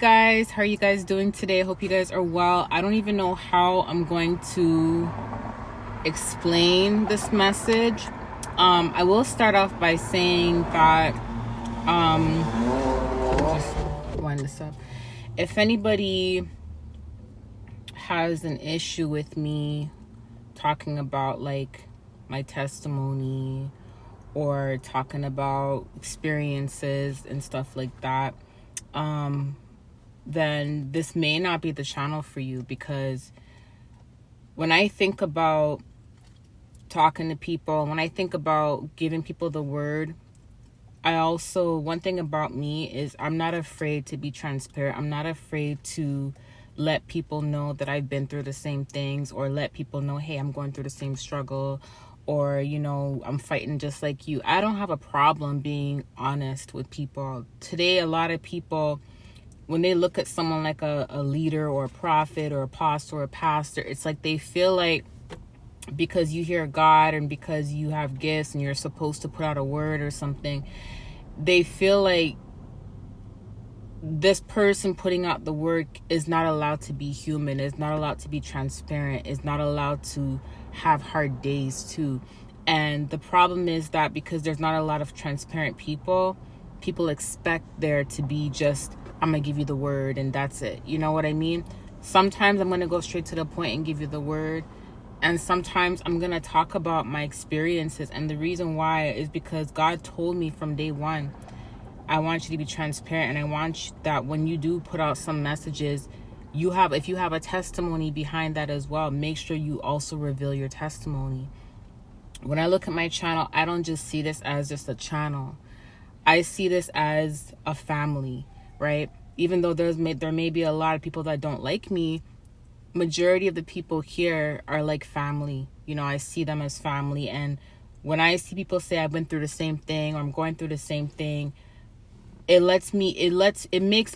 Guys, how are you guys doing today? I hope you guys are well. I don't even know how I'm going to explain this message. I will start off by saying that just wind this up. If anybody has an issue with me talking about like my testimony or talking about experiences and stuff like that, then this may not be the channel for you, because when I think about talking to people, when I think about giving people the word, one thing about me is I'm not afraid to be transparent. I'm not afraid to let people know that I've been through the same things, or let people know, hey, I'm going through the same struggle, or, I'm fighting just like you. I don't have a problem being honest with people. Today, a lot of people, when they look at someone like a leader or a prophet or apostle or a pastor, it's like they feel like because you hear God and because you have gifts and you're supposed to put out a word or something, they feel like this person putting out the word is not allowed to be human, is not allowed to be transparent, is not allowed to have hard days too. And the problem is that because there's not a lot of transparent people expect there to be just, I'm gonna give you the word and that's it. You know what I mean? Sometimes I'm gonna go straight to the point and give you the word, and sometimes I'm gonna talk about my experiences. And the reason why is because God told me from day one, I want you to be transparent, and I want that when you do put out some messages, if you have a testimony behind that as well, make sure you also reveal your testimony. When I look at my channel, I don't just see this as just a channel. I see this as a family, right? Even though there may be a lot of people that don't like me, majority of the people here are like family. I see them as family. And when I see people say I've been through the same thing, or I'm going through the same thing, it makes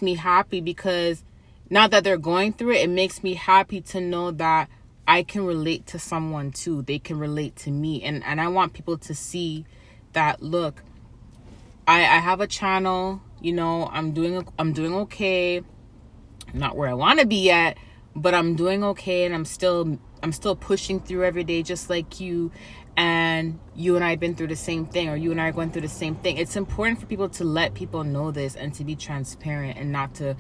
me happy, because not that they're going through it, it makes me happy to know that I can relate to someone too. They can relate to me. And I want people to see that, look, I have a channel, I'm doing okay. I'm not where I want to be yet, but I'm doing okay, and I'm still pushing through every day, just like you. And you and I have been through the same thing, or you and I are going through the same thing. It's important for people to let people know this and to be transparent and not to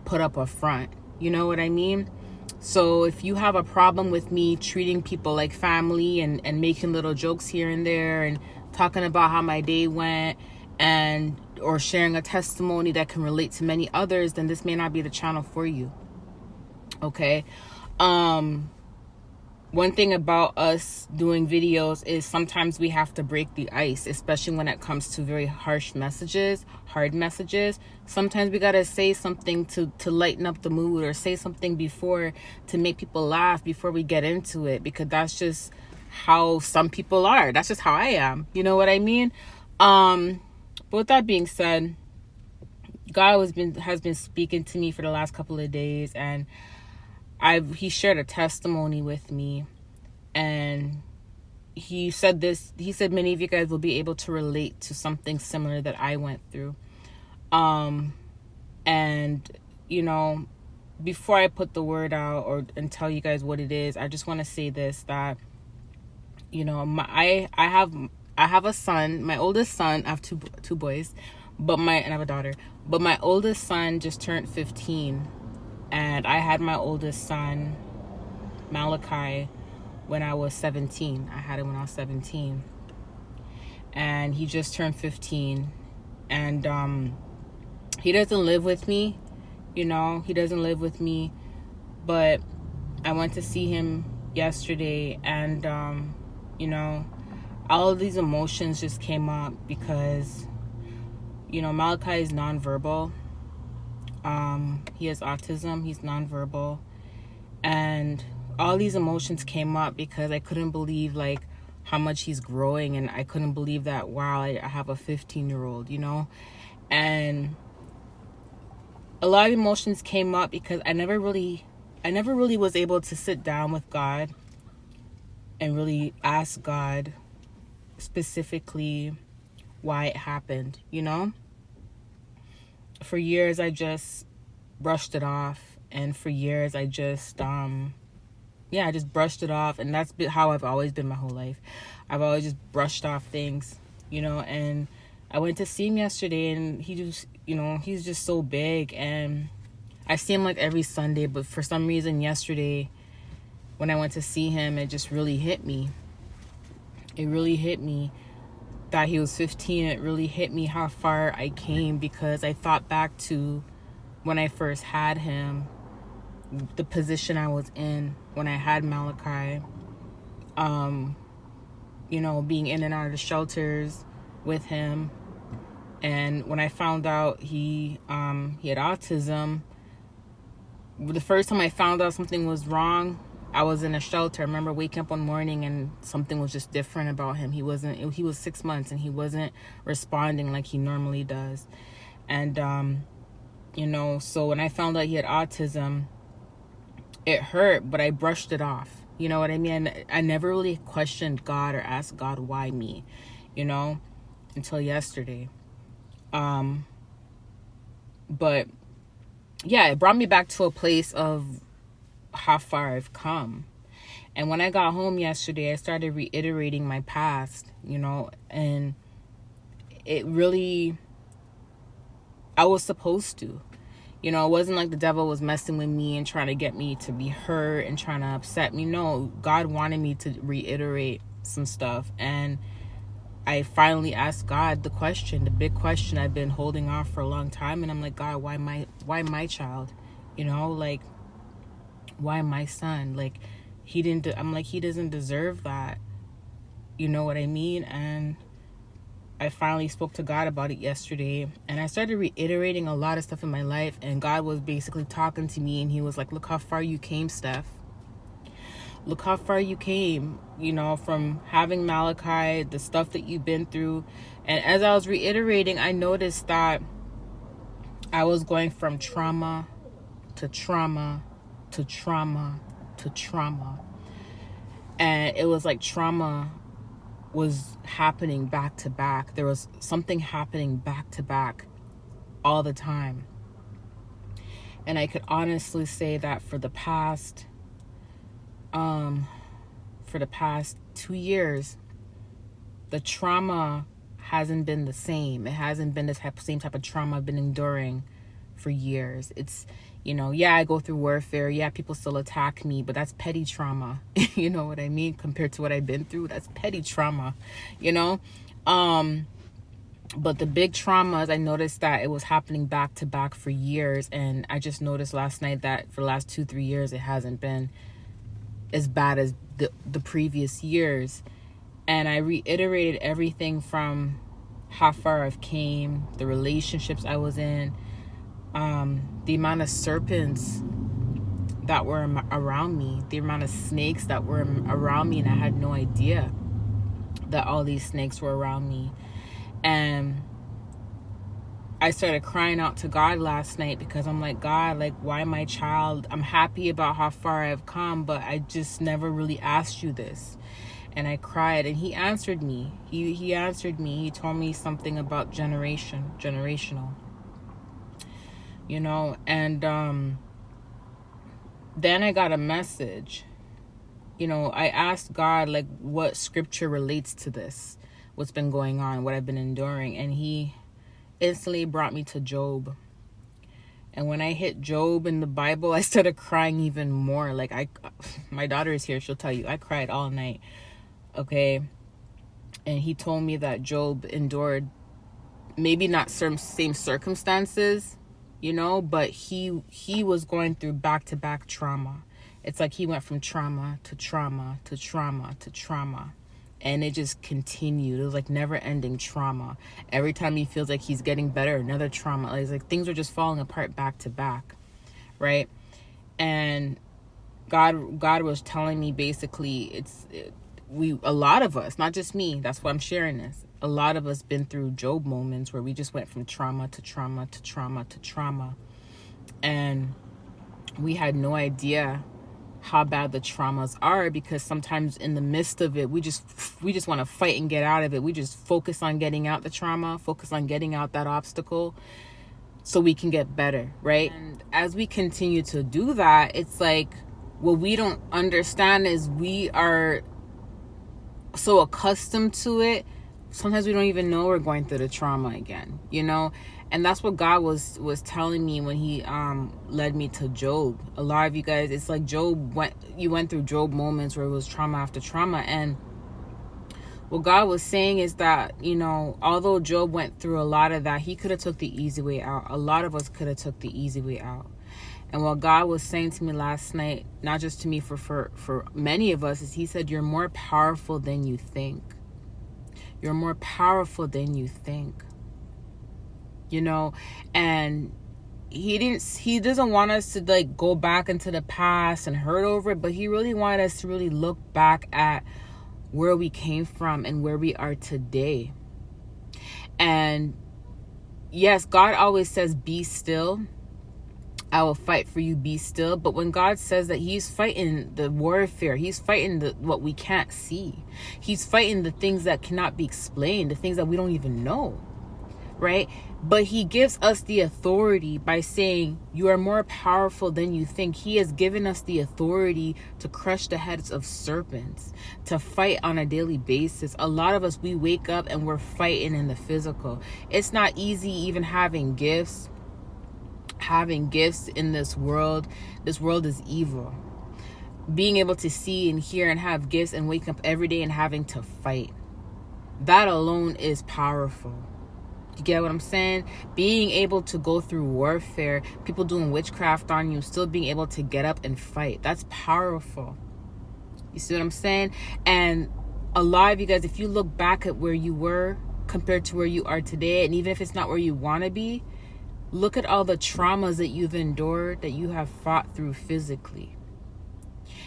put up a front. You know what I mean? So if you have a problem with me treating people like family and making little jokes here and there and talking about how my day went, or sharing a testimony that can relate to many others, then this may not be the channel for you. Okay? One thing about us doing videos is sometimes we have to break the ice, especially when it comes to very harsh messages, hard messages. Sometimes we gotta say something to lighten up the mood, or say something before to make people laugh before we get into it, because that's just how some people are. That's just how I am. You know what I mean? But with that being said, God has been speaking to me for the last couple of days, and he shared a testimony with me, and he said many of you guys will be able to relate to something similar that I went through. And before I put the word out and tell you guys what it is, I just want to say this, that I have a son, my oldest son. I have two boys, and I have a daughter. But my oldest son just turned 15, and I had my oldest son, Malachi, when I was 17. I had him when I was 17, and he just turned 15, and he doesn't live with me. He doesn't live with me, but I went to see him yesterday, and all of these emotions just came up because Malachi is nonverbal. He has autism. He's nonverbal, and all these emotions came up because I couldn't believe like how much he's growing, and I couldn't believe that, wow, I have a 15-year-old, and a lot of emotions came up because I never really was able to sit down with God and really ask God specifically why it happened. For years I just brushed it off. And for years, I just, I just brushed it off. And that's how I've always been my whole life. I've always just brushed off things, and I went to see him yesterday, and he just, he's just so big. And I see him like every Sunday, but for some reason yesterday when I went to see him, it just really hit me. It really hit me that he was 15. It really hit me how far I came, because I thought back to when I first had him, the position I was in when I had Malachi, being in and out of the shelters with him. And when I found out he had autism, the first time I found out something was wrong, I was in a shelter. I remember waking up one morning and something was just different about him. He was 6 months and he wasn't responding like he normally does. And, so when I found out he had autism, it hurt, but I brushed it off. You know what I mean? I never really questioned God or asked God, why me, until yesterday. But yeah, it brought me back to a place of how far I've come. And when I got home yesterday, I started reiterating my past, and it really, I was supposed to, it wasn't like the devil was messing with me and trying to get me to be hurt and trying to upset me. No, God wanted me to reiterate some stuff. And I finally asked God the big question I've been holding off for a long time. And I'm like, God, why my child? Why my son? He doesn't deserve that. You know what I mean? And I finally spoke to God about it yesterday, and I started reiterating a lot of stuff in my life, and God was basically talking to me, and he was like, look how far you came, Steph. Look how far you came, from having Malachi, the stuff that you've been through. And as I was reiterating, I noticed that I was going from trauma to trauma to trauma to trauma. And it was like trauma was happening back to back. There was something happening back to back all the time. And I could honestly say that for the past 2 years, the trauma hasn't been the same. It hasn't been the same type of trauma I've been enduring for years. It's, I go through warfare. Yeah, people still attack me, but that's petty trauma. You know what I mean? Compared to what I've been through, that's petty trauma, But the big traumas, I noticed that it was happening back to back for years. And I just noticed last night that for the last 2-3 years, it hasn't been as bad as the previous years. And I reiterated everything from how far I've came, the relationships I was in, the amount of serpents that were around me, the amount of snakes that were around me, and I had no idea that all these snakes were around me. And I started crying out to God last night, because I'm like, God, why my child? I'm happy about how far I've come, but I just never really asked you this. And I cried, and he answered me. He answered me. He told me something about generational. And then I got a message. I asked God, what scripture relates to this, what's been going on, what I've been enduring. And he instantly brought me to Job. And when I hit Job in the Bible, I started crying even more. My daughter is here. She'll tell you, I cried all night. Okay. And he told me that Job endured maybe not same circumstances, but he was going through back-to-back trauma. It's like he went from trauma to trauma to trauma to trauma. And it just continued. It was like never-ending trauma. Every time he feels like he's getting better, another trauma. It's like things are just falling apart back to back, right? And God was telling me basically, a lot of us, not just me, that's why I'm sharing this. A lot of us been through Job moments where we just went from trauma to trauma to trauma to trauma. And we had no idea how bad the traumas are, because sometimes in the midst of it, we just want to fight and get out of it. We just focus on getting out the trauma, focus on getting out that obstacle, so we can get better, right? And as we continue to do that, it's like what we don't understand is we are so accustomed to it. Sometimes we don't even know we're going through the trauma again, you know? And that's what God was telling me when he led me to Job. A lot of you guys, it's like you went through Job moments where it was trauma after trauma. And what God was saying is that, you know, although Job went through a lot of that, he could have took the easy way out. A lot of us could have took the easy way out. And what God was saying to me last night, not just to me, for many of us, is he said, you're more powerful than you think. You're more powerful than you think. You know, and he doesn't want us to like go back into the past and hurt over it, but he really wanted us to really look back at where we came from and where we are today. And yes, God always says, be still. I will fight for you, be still. But when God says that, he's fighting the warfare, he's fighting what we can't see. He's fighting the things that cannot be explained, the things that we don't even know, right? But he gives us the authority by saying, you are more powerful than you think. He has given us the authority to crush the heads of serpents, to fight on a daily basis. A lot of us, we wake up and we're fighting in the physical. It's not easy even having gifts in this world. This world is evil. Being able to see and hear and have gifts and wake up every day and having to fight, that alone is powerful. You get what I'm saying? Being able to go through warfare, people doing witchcraft on you, still being able to get up and fight, that's powerful. You see what I'm saying? And a lot of you guys, if you look back at where you were compared to where you are today, and even if it's not where you want to be, look at all the traumas that you've endured, that you have fought through physically,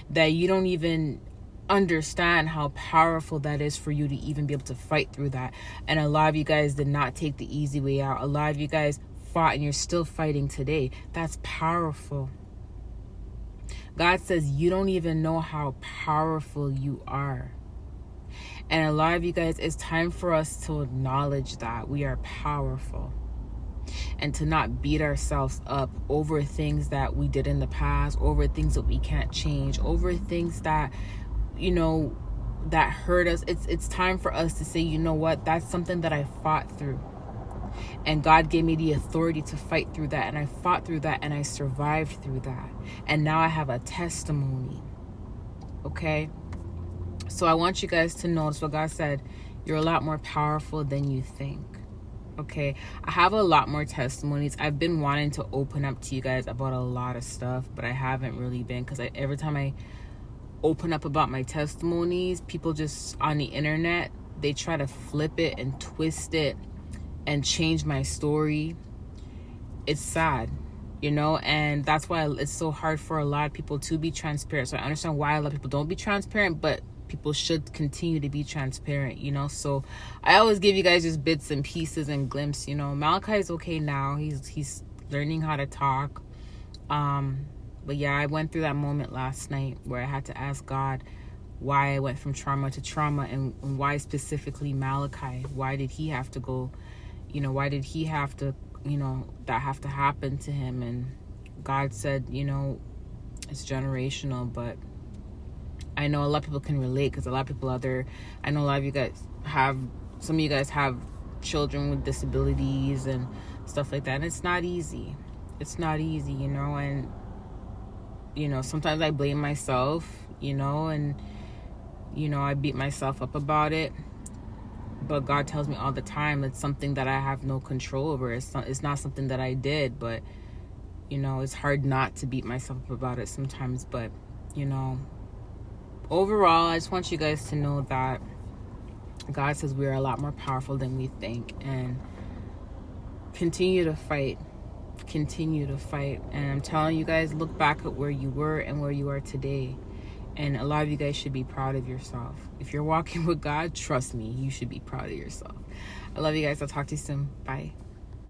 that you don't even understand how powerful that is for you to even be able to fight through that. And a lot of you guys did not take the easy way out. A lot of you guys fought and you're still fighting today. That's powerful. God says you don't even know how powerful you are. And a lot of you guys, it's time for us to acknowledge that we are powerful. And to not beat ourselves up over things that we did in the past, over things that we can't change, over things that, you know, that hurt us. It's time for us to say, you know what, that's something that I fought through. And God gave me the authority to fight through that. And I fought through that and I survived through that. And now I have a testimony. Okay? So I want you guys to know, that's what God said, you're a lot more powerful than you think. Okay, I have a lot more testimonies. I've been wanting to open up to you guys about a lot of stuff, but I haven't really been, because every time I open up about my testimonies, people just on the internet, they try to flip it and twist it and change my story. It's sad, you know, and that's why it's so hard for a lot of people to be transparent. So I understand why a lot of people don't be transparent, but people should continue to be transparent, you know. So I always give you guys just bits and pieces and glimpses, you know. Malachi is okay now. He's learning how to talk. But yeah, I went through that moment last night where I had to ask God why I went from trauma to trauma, and why specifically Malachi. Why did he have to go, you know, why did he have to, you know, that have to happen to him? And God said, you know, it's generational. But I know a lot of people can relate, because a lot of people out there, I know a lot of you guys have, some of you guys have children with disabilities and stuff like that. And it's not easy. It's not easy, you know. And, you know, sometimes I blame myself, you know, and, you know, I beat myself up about it. But God tells me all the time it's something that I have no control over. It's not something that I did. But, you know, it's hard not to beat myself up about it sometimes. But, you know, overall, I just want you guys to know that God says we are a lot more powerful than we think. And continue to fight. Continue to fight. And I'm telling you guys, look back at where you were and where you are today. And a lot of you guys should be proud of yourself. If you're walking with God, trust me, you should be proud of yourself. I love you guys. I'll talk to you soon. Bye.